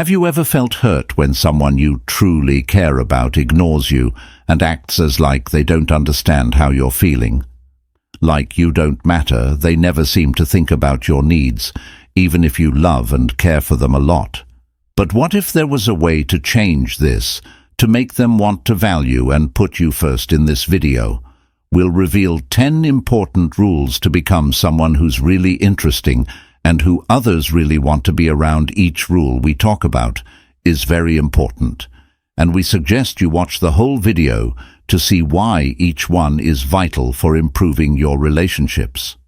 Have you ever felt hurt when someone you truly care about ignores you and acts as like they don't understand how you're feeling? Like you don't matter, they never seem to think about your needs, even if you love and care for them a lot. But what if there was a way to change this, to make them want to value and put you first in this video? We'll reveal 10 important rules to become someone who's really interesting and who others really want to be around. Each rule we talk about is very important, and we suggest you watch the whole video to see why each one is vital for improving your relationships.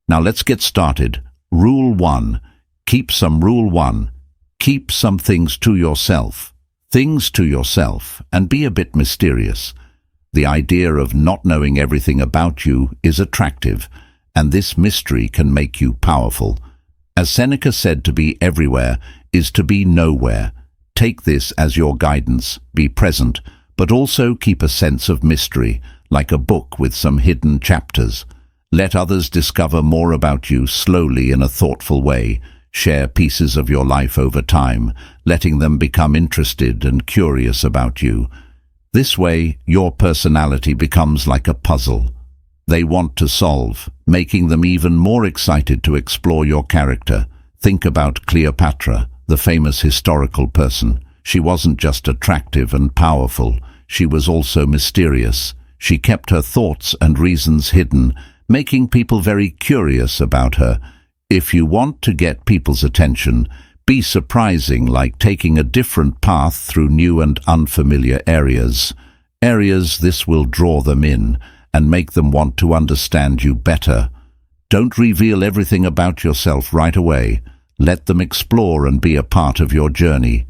Now let's get started. Rule 1. Keep some things to yourself. Things to yourself, and be a bit mysterious. The idea of not knowing everything about you is attractive, and this mystery can make you powerful. As Seneca said, to be everywhere is to be nowhere. Take this as your guidance. Be present, but also keep a sense of mystery, like a book with some hidden chapters. Let others discover more about you slowly in a thoughtful way. Share pieces of your life over time, letting them become interested and curious about you. This way, your personality becomes like a puzzle they want to solve, making them even more excited to explore your character. Think about Cleopatra, the famous historical person. She wasn't just attractive and powerful, she was also mysterious. She kept her thoughts and reasons hidden, making people very curious about her. If you want to get people's attention, be surprising, like taking a different path through new and unfamiliar areas. This will draw them in and make them want to understand you better. Don't reveal everything about yourself right away. Let them explore and be a part of your journey.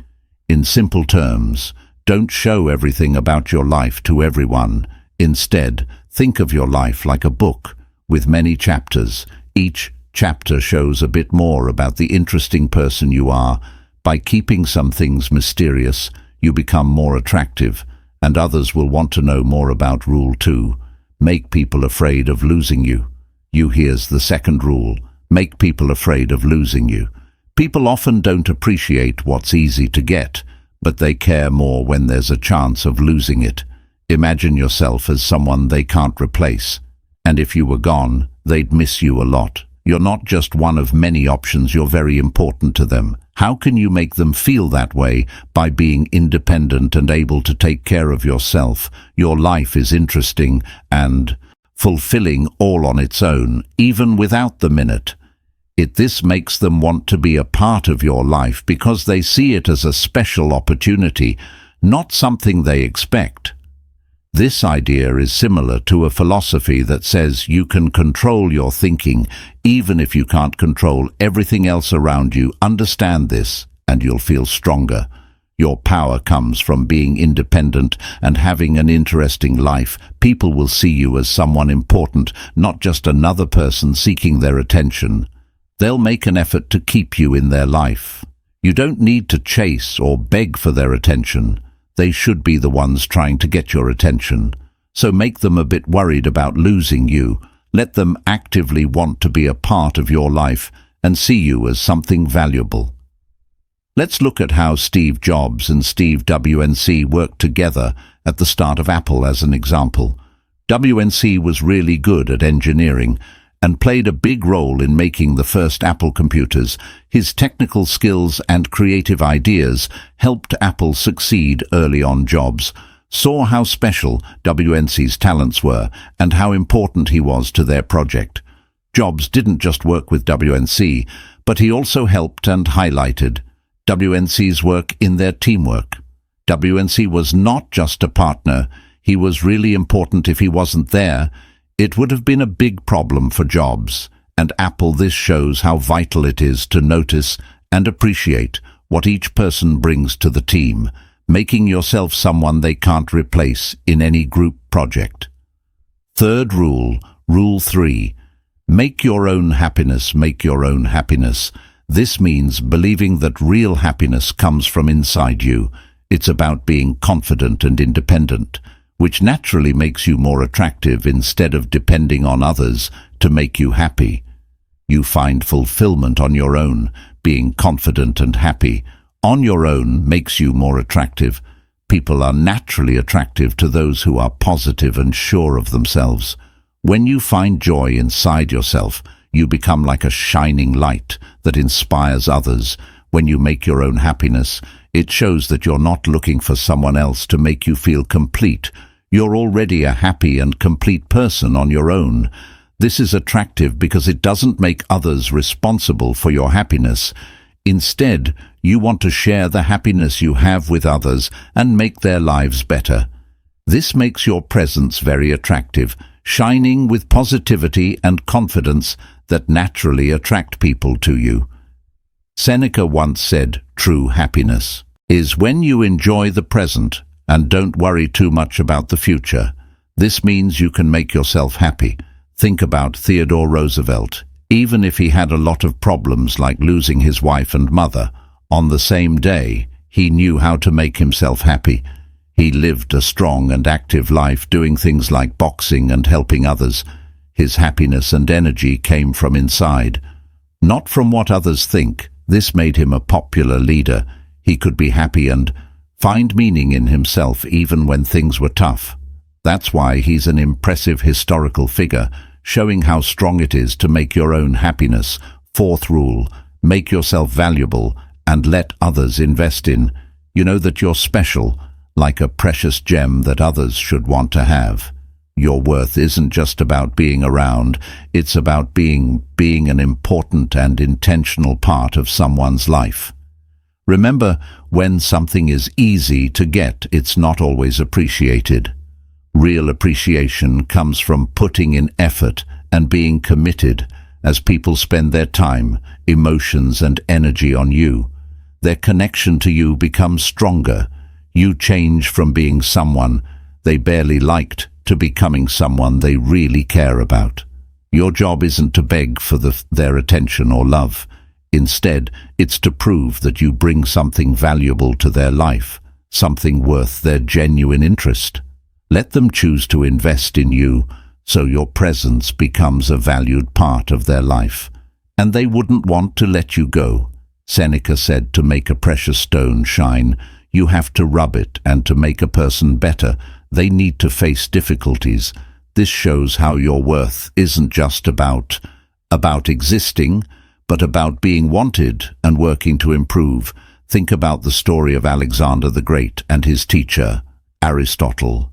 In simple terms, don't show everything about your life to everyone. Instead, think of your life like a book with many chapters. Each chapter shows a bit more about the interesting person you are. By keeping some things mysterious, you become more attractive, and others will want to know more about. Rule 2. Make people afraid of losing you. Here's the second rule. Make people afraid of losing you. People often don't appreciate what's easy to get, but they care more when there's a chance of losing it. Imagine yourself as someone they can't replace, and if you were gone, they'd miss you a lot. You're not just one of many options, you're very important to them. How can you make them feel that way? By being independent and able to take care of yourself. Your life is interesting and fulfilling all on its own, even without the minute. This makes them want to be a part of your life because they see it as a special opportunity, not something they expect. This idea is similar to a philosophy that says you can control your thinking, even if you can't control everything else around you. Understand this, and you'll feel stronger. Your power comes from being independent and having an interesting life. People will see you as someone important, not just another person seeking their attention. They'll make an effort to keep you in their life. You don't need to chase or beg for their attention. They should be the ones trying to get your attention. So make them a bit worried about losing you. Let them actively want to be a part of your life and see you as something valuable. Let's look at how Steve Jobs and Steve WNC worked together at the start of Apple as an example. WNC was really good at engineering and played a big role in making the first Apple computers. His technical skills and creative ideas helped Apple succeed early on. Jobs saw how special WNC's talents were and how important he was to their project. Jobs didn't just work with WNC, but he also helped and highlighted WNC's work in their teamwork. WNC was not just a partner, he was really important. If he wasn't there, it would have been a big problem for Jobs and Apple. This shows how vital it is to notice and appreciate what each person brings to the team, making yourself someone they can't replace in any group project. Third rule, Rule 3. Make your own happiness. Make your own happiness. This means believing that real happiness comes from inside you. It's about being confident and independent, which naturally makes you more attractive instead of depending on others to make you happy. You find fulfillment on your own, being confident and happy, On your own makes you more attractive. People are naturally attractive to those who are positive and sure of themselves. When you find joy inside yourself, you become like a shining light that inspires others. When you make your own happiness, it shows that you're not looking for someone else to make you feel complete. You're already a happy and complete person on your own. This is attractive because it doesn't make others responsible for your happiness. Instead, you want to share the happiness you have with others and make their lives better. This makes your presence very attractive, shining with positivity and confidence that naturally attract people to you. Seneca once said, "True happiness is when you enjoy the present and don't worry too much about the future." This means you can make yourself happy. Think about Theodore Roosevelt. Even if he had a lot of problems like losing his wife and mother, on the same day, he knew how to make himself happy. He lived a strong and active life doing things like boxing and helping others. His happiness and energy came from inside, not from what others think. This made him a popular leader. He could be happy and find meaning in himself even when things were tough. That's why he's an impressive historical figure, showing how strong it is to make your own happiness. Fourth rule, make yourself valuable and let others invest in. You know that you're special, like a precious gem that others should want to have. Your worth isn't just about being around, it's about being an important and intentional part of someone's life. Remember, when something is easy to get, it's not always appreciated. Real appreciation comes from putting in effort and being committed. As people spend their time, emotions and energy on you, their connection to you becomes stronger. You change from being someone they barely liked to becoming someone they really care about. Your job isn't to beg for their attention or love. Instead, it's to prove that you bring something valuable to their life, something worth their genuine interest. Let them choose to invest in you so your presence becomes a valued part of their life, and they wouldn't want to let you go. Seneca said, to make a precious stone shine, you have to rub it, and to make a person better, they need to face difficulties. This shows how your worth isn't just about existing, but about being wanted and working to improve. Think about the story of Alexander the Great and his teacher, Aristotle.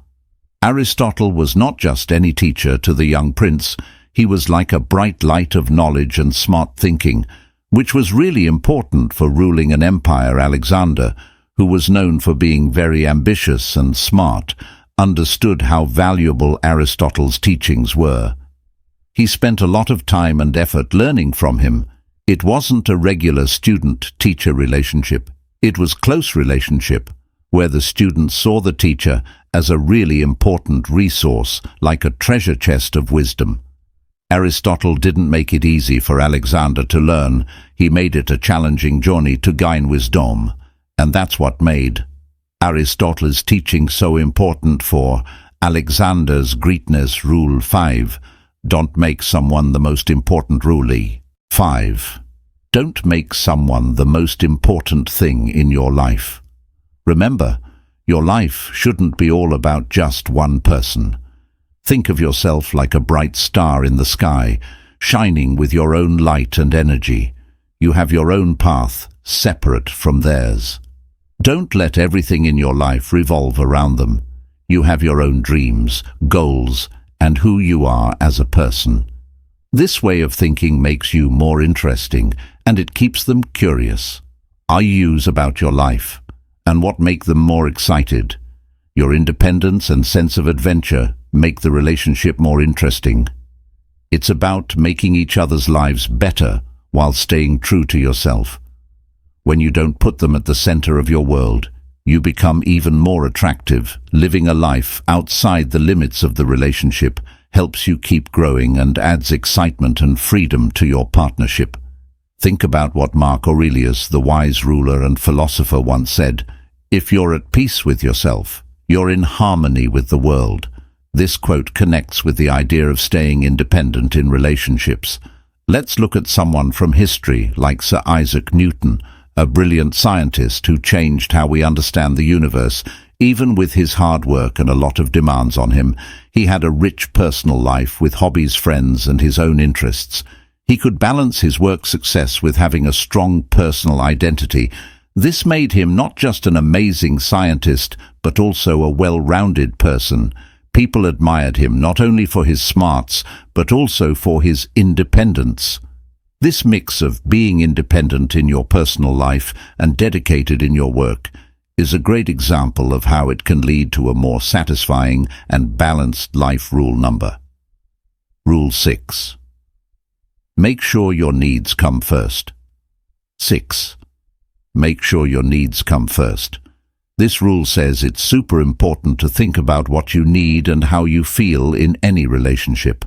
Aristotle was not just any teacher to the young prince. He was like a bright light of knowledge and smart thinking, which was really important for ruling an empire. Alexander, who was known for being very ambitious and smart, understood how valuable Aristotle's teachings were. He spent a lot of time and effort learning from him. It wasn't a regular student-teacher relationship. It was close relationship, where the student saw the teacher as a really important resource, like a treasure chest of wisdom. Aristotle didn't make it easy for Alexander to learn. He made it a challenging journey to gain wisdom, and that's what made Aristotle's teaching so important for Alexander's greatness. Rule 5. Don't make someone the most important. Rule 5. Don't make someone the most important thing in your life. Remember, your life shouldn't be all about just one person. Think of yourself like a bright star in the sky, shining with your own light and energy. You have your own path, separate from theirs. Don't let everything in your life revolve around them. You have your own dreams, goals, and who you are as a person. This way of thinking makes you more interesting, and it keeps them curious. Argues about your life and what make them more excited. Your independence and sense of adventure make the relationship more interesting. It's about making each other's lives better while staying true to yourself. When you don't put them at the center of your world, you become even more attractive. Living a life outside the limits of the relationship helps you keep growing and adds excitement and freedom to your partnership. Think about what Mark Aurelius, the wise ruler and philosopher, once said: "If you're at peace with yourself, you're in harmony with the world." This quote connects with the idea of staying independent in relationships. Let's look at someone from history like Sir Isaac Newton, a brilliant scientist who changed how we understand the universe. Even with his hard work and a lot of demands on him, he had a rich personal life with hobbies, friends, and his own interests. He could balance his work success with having a strong personal identity. This made him not just an amazing scientist, but also a well-rounded person. People admired him not only for his smarts, but also for his independence. This mix of being independent in your personal life and dedicated in your work is a great example of how it can lead to a more satisfying and balanced life. Rule 6. Make sure your needs come first. 6. Make sure your needs come first. This rule says it's super important to think about what you need and how you feel in any relationship.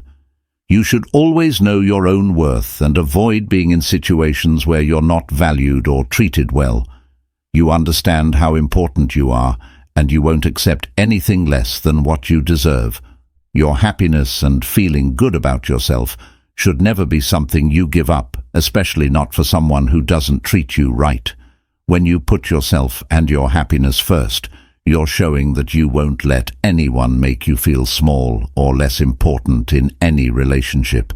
You should always know your own worth and avoid being in situations where you're not valued or treated well. You understand how important you are, and you won't accept anything less than what you deserve. Your happiness and feeling good about yourself should never be something you give up, especially not for someone who doesn't treat you right. When you put yourself and your happiness first, you're showing that you won't let anyone make you feel small or less important in any relationship.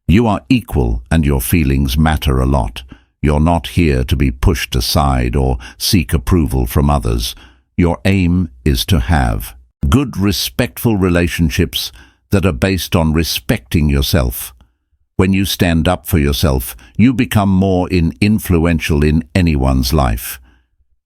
You are equal and your feelings matter a lot. You're not here to be pushed aside or seek approval from others. Your aim is to have good, respectful relationships that are based on respecting yourself. When you stand up for yourself, you become more influential in anyone's life.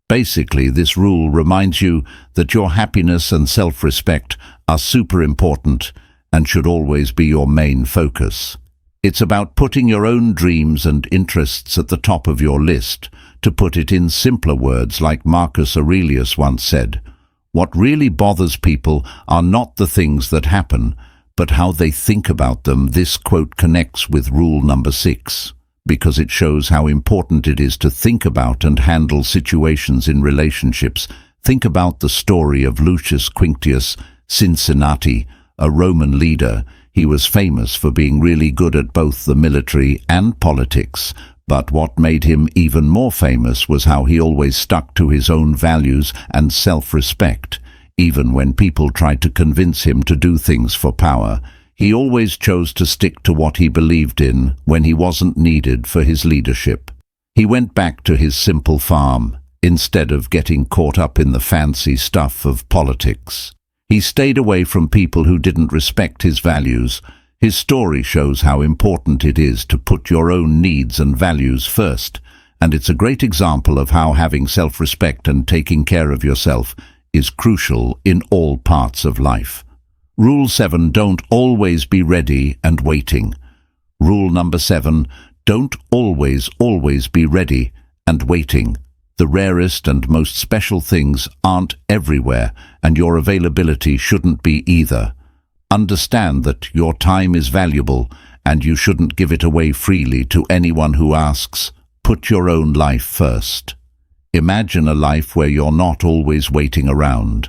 Basically, this rule reminds you that your happiness and self-respect are super important and should always be your main focus. It's about putting your own dreams and interests at the top of your list. To put it in simpler words, like Marcus Aurelius once said, what really bothers people are not the things that happen, but how they think about them. This quote connects with rule number 6. Because it shows how important it is to think about and handle situations in relationships. Think about the story of Lucius Quinctius Cincinnatus, a Roman leader. He was famous for being really good at both the military and politics, but what made him even more famous was how he always stuck to his own values and self-respect. Even when people tried to convince him to do things for power, he always chose to stick to what he believed in when he wasn't needed for his leadership. He went back to his simple farm, instead of getting caught up in the fancy stuff of politics. He stayed away from people who didn't respect his values. His story shows how important it is to put your own needs and values first, and it's a great example of how having self-respect and taking care of yourself is crucial in all parts of life. Rule 7. Don't always be ready and waiting. Rule number 7. Don't always be ready and waiting. The rarest and most special things aren't everywhere, and your availability shouldn't be either. Understand that your time is valuable, and you shouldn't give it away freely to anyone who asks. Put your own life first. Imagine a life where you're not always waiting around.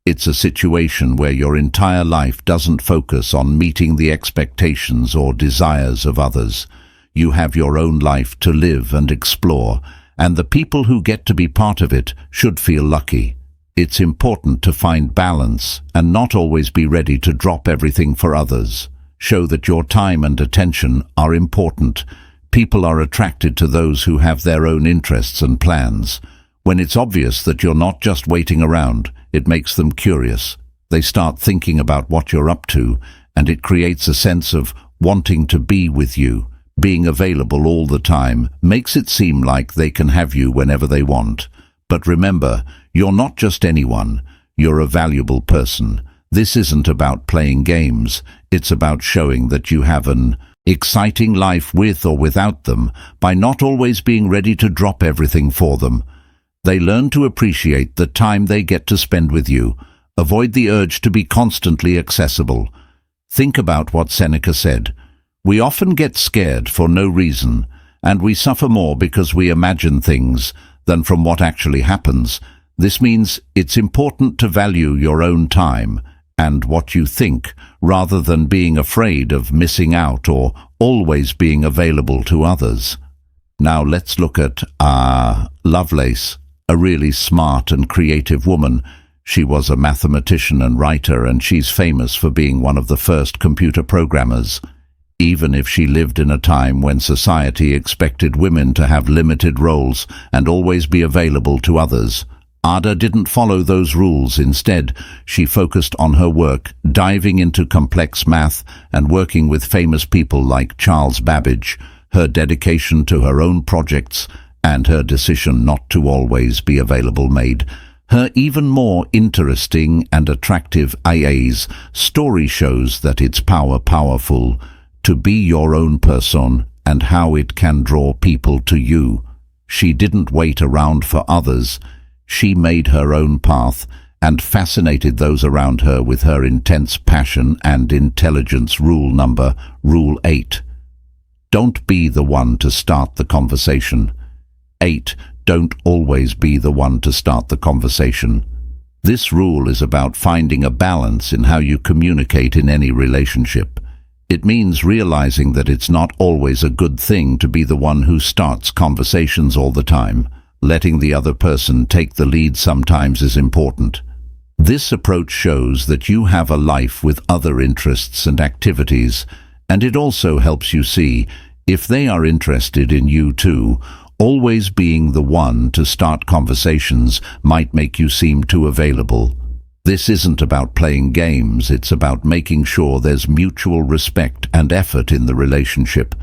It's a situation where your entire life doesn't focus on meeting the expectations or desires of others. You have your own life to live and explore, and the people who get to be part of it should feel lucky. It's important to find balance and not always be ready to drop everything for others. Show that your time and attention are important. People are attracted to those who have their own interests and plans. When it's obvious that you're not just waiting around, it makes them curious. They start thinking about what you're up to, and it creates a sense of wanting to be with you. Being available all the time makes it seem like they can have you whenever they want. But remember, you're not just anyone. You're a valuable person. This isn't about playing games. It's about showing that you have an exciting life with or without them by not always being ready to drop everything for them. They learn to appreciate the time they get to spend with you. Avoid the urge to be constantly accessible. Think about what Seneca said. We often get scared for no reason, and we suffer more because we imagine things than from what actually happens. This means it's important to value your own time and what you think, rather than being afraid of missing out or always being available to others. Now let's look at Lovelace, a really smart and creative woman. She was a mathematician and writer, and she's famous for being one of the first computer programmers. Even if she lived in a time when society expected women to have limited roles and always be available to others, Ada didn't follow those rules. Instead, she focused on her work, diving into complex math and working with famous people like Charles Babbage. Her dedication to her own projects and her decision not to always be available made her even more interesting and attractive. AA's story shows that it's powerful to be your own person and how it can draw people to you. She didn't wait around for others. She made her own path and fascinated those around her with her intense passion and intelligence. Rule 8. Don't be the one to start the conversation. 8. Don't always be the one to start the conversation. This rule is about finding a balance in how you communicate in any relationship. It means realizing that it's not always a good thing to be the one who starts conversations all the time. Letting the other person take the lead sometimes is important. This approach shows that you have a life with other interests and activities, and it also helps you see if they are interested in you too. Always being the one to start conversations might make you seem too available. This isn't about playing games, it's about making sure there's mutual respect and effort in the relationship.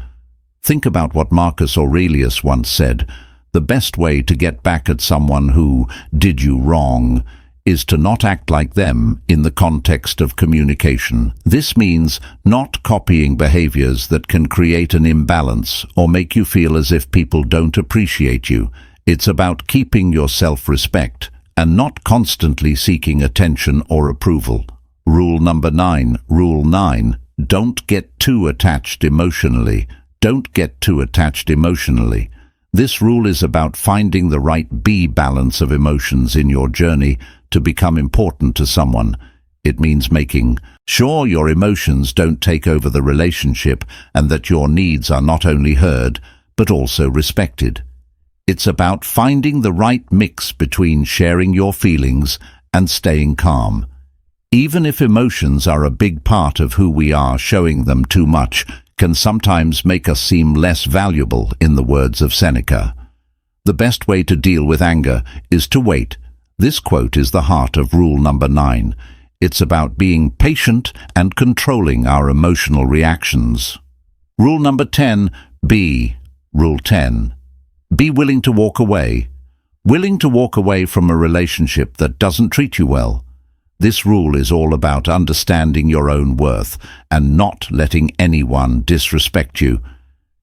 Think about what Marcus Aurelius once said: the best way to get back at someone who did you wrong is to not act like them in the context of communication. This means not copying behaviors that can create an imbalance or make you feel as if people don't appreciate you. It's about keeping your self-respect and not constantly seeking attention or approval. Rule 9. Don't get too attached emotionally. Don't get too attached emotionally. This rule is about finding the right balance of emotions in your journey to become important to someone. It means making sure your emotions don't take over the relationship and that your needs are not only heard, but also respected. It's about finding the right mix between sharing your feelings and staying calm. Even if emotions are a big part of who we are, showing them too much can sometimes make us seem less valuable, in the words of Seneca. The best way to deal with anger is to wait. This quote is the heart of rule 9. It's about being patient and controlling our emotional reactions. Rule 10. Rule 10. Be willing to walk away. Willing to walk away from a relationship that doesn't treat you well. This rule is all about understanding your own worth and not letting anyone disrespect you.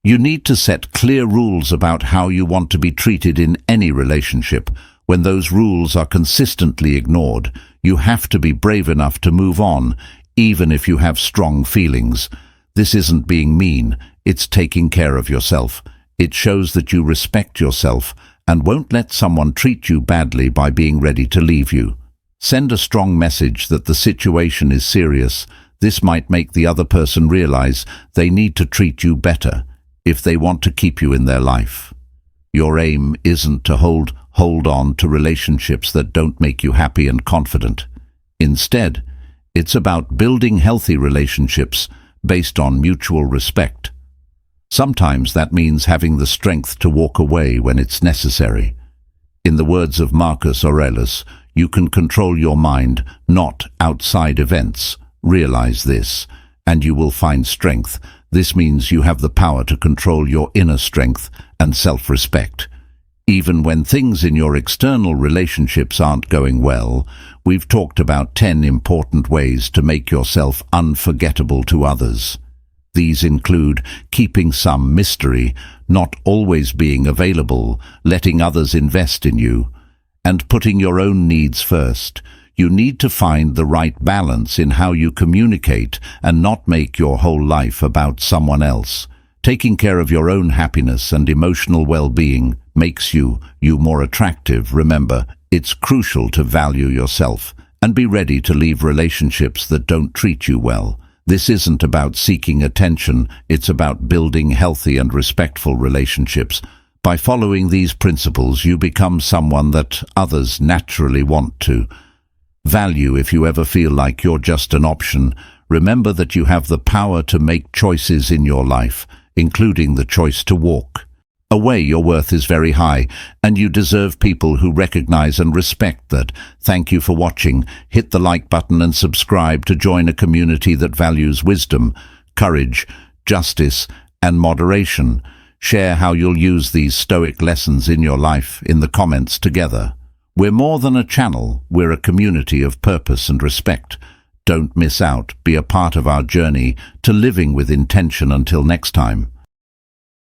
You need to set clear rules about how you want to be treated in any relationship. When those rules are consistently ignored, you have to be brave enough to move on, even if you have strong feelings. This isn't being mean, it's taking care of yourself. It shows that you respect yourself and won't let someone treat you badly by being ready to leave you. Send a strong message that the situation is serious. This might make the other person realize they need to treat you better if they want to keep you in their life. Your aim isn't to hold on to relationships that don't make you happy and confident. Instead, it's about building healthy relationships based on mutual respect. Sometimes that means having the strength to walk away when it's necessary. In the words of Marcus Aurelius, you can control your mind, not outside events. Realize this, and you will find strength. This means you have the power to control your inner strength and self-respect. Even when things in your external relationships aren't going well, we've talked about 10 important ways to make yourself unforgettable to others. These include keeping some mystery, not always being available, letting others invest in you, and putting your own needs first. You need to find the right balance in how you communicate and not make your whole life about someone else. Taking care of your own happiness and emotional well-being makes you more attractive. Remember, it's crucial to value yourself and be ready to leave relationships that don't treat you well. This isn't about seeking attention, it's about building healthy and respectful relationships. By following these principles, you become someone that others naturally want to value. If you ever feel like you're just an option, remember that you have the power to make choices in your life, including the choice to walk away. Your worth is very high, and you deserve people who recognize and respect that. Thank you for watching. Hit the like button and subscribe to join a community that values wisdom, courage, justice, and moderation. Share how you'll use these Stoic lessons in your life in the comments together. We're more than a channel, we're a community of purpose and respect. Don't miss out. Be a part of our journey to living with intention. Until next time.